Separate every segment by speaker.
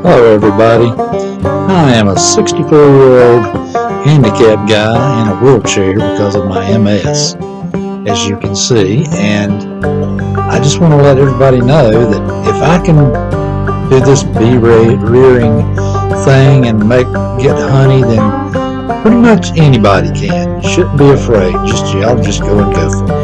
Speaker 1: Hello everybody, I am a 64-year-old handicapped guy in a wheelchair because of my MS, as you can see, and I just want to let everybody know that if I can do this bee rearing thing and get honey, then pretty much anybody can. You shouldn't be afraid, y'all just go and go for it.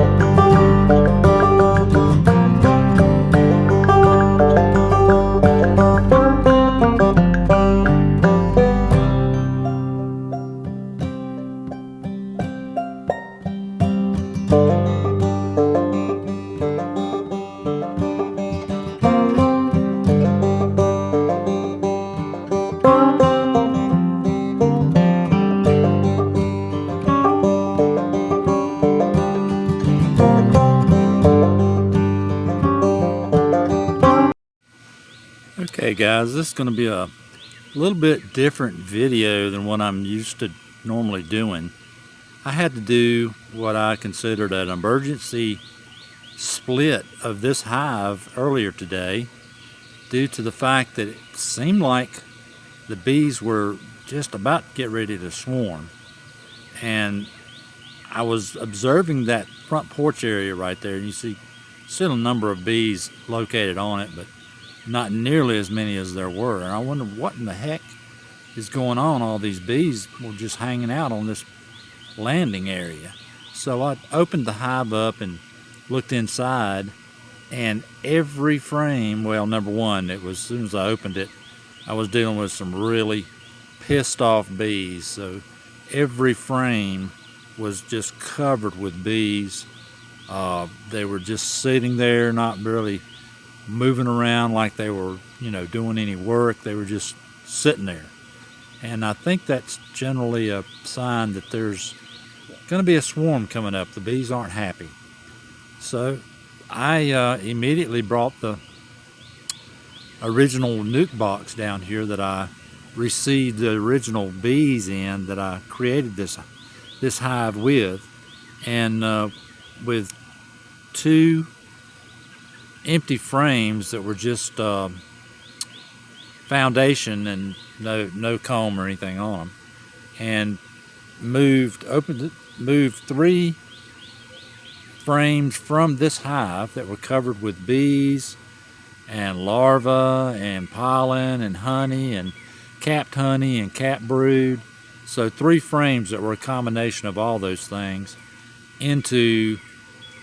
Speaker 1: Okay guys, this is going to be a little bit different video than what I'm used to normally doing. I had to do what I considered an emergency split of this hive earlier today due to the fact that it seemed like the bees were just about to get ready to swarm. And I was observing that front porch area right there, and you see still a number of bees located on it, but not nearly as many as there were. And I wondered what in the heck is going on. All these bees were just hanging out on this landing area. So I opened the hive up and looked inside, and every frame, well, number one, it was as soon as I opened it, I was dealing with some really pissed off bees. So every frame was just covered with bees. They were just sitting there, not really moving around like they were, doing any work. They were just sitting there. And I think that's generally a sign that there's going to be a swarm coming up. The bees aren't happy. So I immediately brought the original nuke box down here that I received the original bees in, that I created this hive with, and with two empty frames that were just foundation and no comb or anything on them, and moved three frames from this hive that were covered with bees and larvae and pollen and honey and capped honey and capped brood. So 3 frames that were a combination of all those things into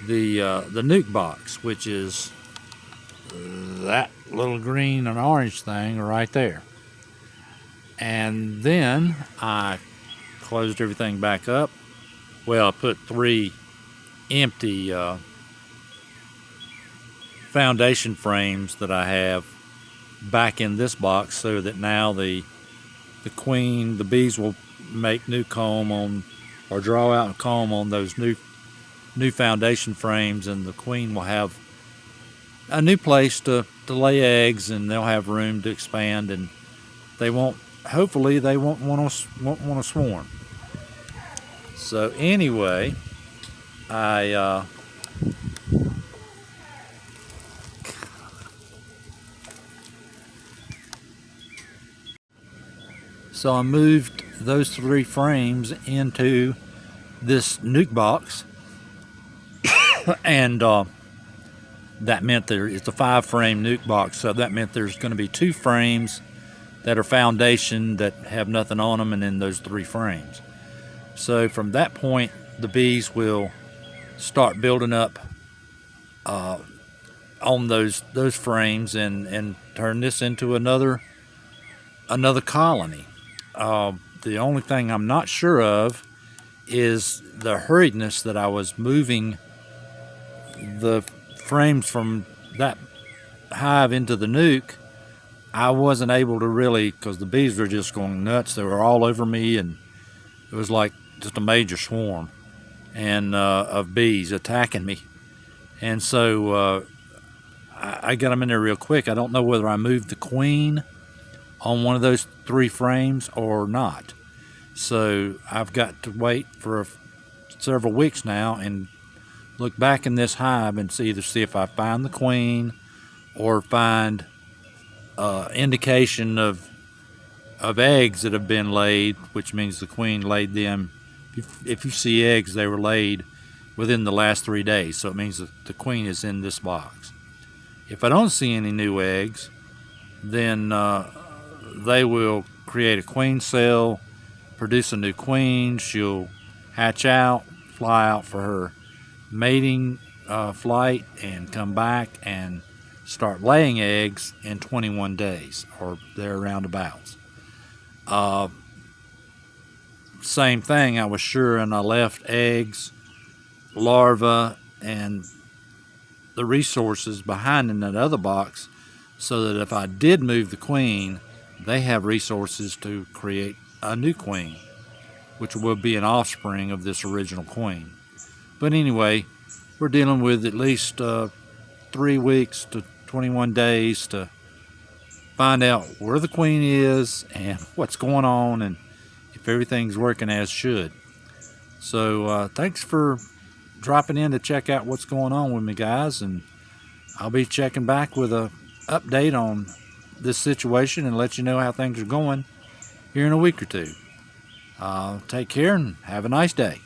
Speaker 1: the nuke box, which is that little green and orange thing right there. And then I closed everything back up. Well, I put 3 empty foundation frames that I have back in this box, so that now the bees will make new comb on, or draw out a comb on those new foundation frames, and the queen will have a new place to lay eggs, and they'll have room to expand, and hopefully they won't want to swarm. So anyway, I moved those 3 frames into this nuke box, and that meant it's a 5-frame nuke box, so that meant there's going to be 2 frames that are foundation that have nothing on them, and then those 3 frames. So from that point, the bees will start building up on those frames and turn this into another colony. The only thing I'm not sure of is the hurriedness that I was moving the frames from that hive into the nuke. I wasn't able to really, because the bees were just going nuts. They were all over me, and it was like just a major swarm and of bees attacking me. And so I got them in there real quick. I don't know whether I moved the queen on one of those 3 frames or not. So I've got to wait for several weeks now and look back in this hive and see if I find the queen or find indication of eggs that have been laid, which means the queen laid them. If you see eggs, they were laid within the last 3 days, so it means that the queen is in this box. If I don't see any new eggs, then they will create a queen cell, produce a new queen. She'll hatch out, fly out for her mating flight, and come back and start laying eggs in 21 days or there roundabouts. Same thing, I was sure, and I left eggs, larvae, and the resources behind in that other box so that if I did move the queen, they have resources to create a new queen, which will be an offspring of this original queen. But anyway, we're dealing with at least 3 weeks to 21 days to find out where the queen is and what's going on and if everything's working as should. So thanks for dropping in to check out what's going on with me, guys, and I'll be checking back with a update on this situation and let you know how things are going here in a week or two. Take care and have a nice day.